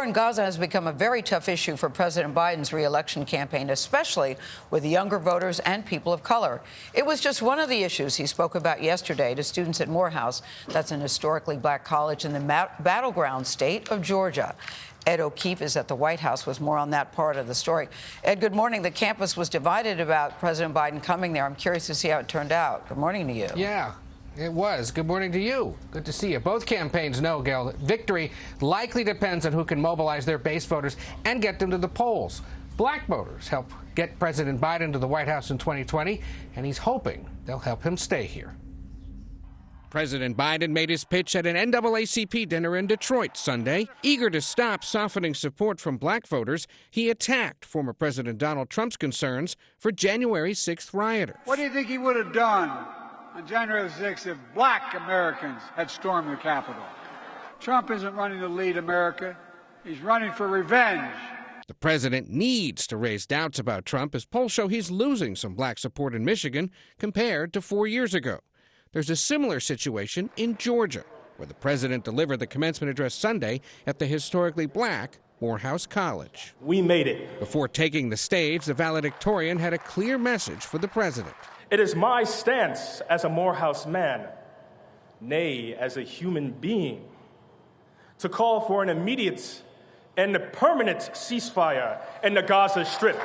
in Gaza has become a very tough issue for President Biden's re-election campaign, especially with younger voters and people of color. It was just one of the issues he spoke about yesterday to students at Morehouse. That's an historically black college in the battleground state of Georgia. Ed O'Keefe is at the White House with more on that part of the story. Ed, good morning. The campus was divided about President Biden coming there. I'm curious to see how it turned out. Good morning to you. Yeah, it was. Good morning to you. Good to see you. Both campaigns know, Gayle, that victory likely depends on who can mobilize their base voters and get them to the polls. Black voters help get President Biden to the White House in 2020, and he's hoping they'll help him stay here. President Biden made his pitch at an NAACP dinner in Detroit Sunday. Eager to stop softening support from black voters, he attacked former President Donald Trump's concerns for January 6th rioters. What do you think he would have done on January 6th if black Americans had stormed the Capitol? Trump isn't running to lead America. He's running for revenge. The president needs to raise doubts about Trump as polls show he's losing some black support in Michigan compared to 4 years ago. There's a similar situation in Georgia, where the president delivered the commencement address Sunday at the historically black Morehouse College. We made it. Before taking the stage, the valedictorian had a clear message for the president. It is my stance as a Morehouse man, nay, as a human being, to call for an immediate and permanent ceasefire in the Gaza Strip.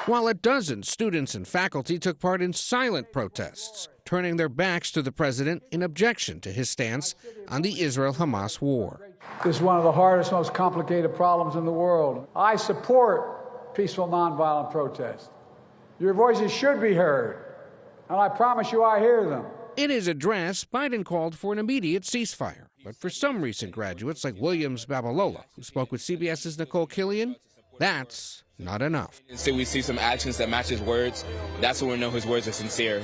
While a dozen students and faculty took part in silent protests, turning their backs to the president in objection to his stance on the Israel-Hamas war. This is one of the hardest, most complicated problems in the world. I support peaceful, nonviolent protest. Your voices should be heard, and I promise you I hear them. In his address, Biden called for an immediate ceasefire. But for some recent graduates, like Williams Babalola, who spoke with CBS's Nicole Killian, that's not enough. Until we see some actions that match his words, that's when we know his words are sincere.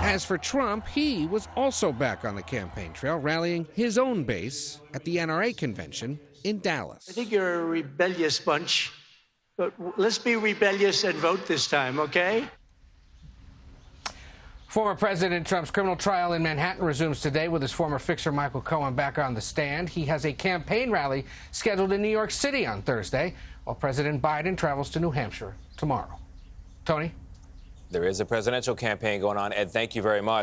As for Trump, he was also back on the campaign trail, rallying his own base at the NRA convention in Dallas. I think you're a rebellious bunch, but let's be rebellious and vote this time, okay? Former President Trump's criminal trial in Manhattan resumes today with his former fixer Michael Cohen back on the stand. He has a campaign rally scheduled in New York City on Thursday, while President Biden travels to New Hampshire tomorrow. Tony? There is a presidential campaign going on. Ed, thank you very much.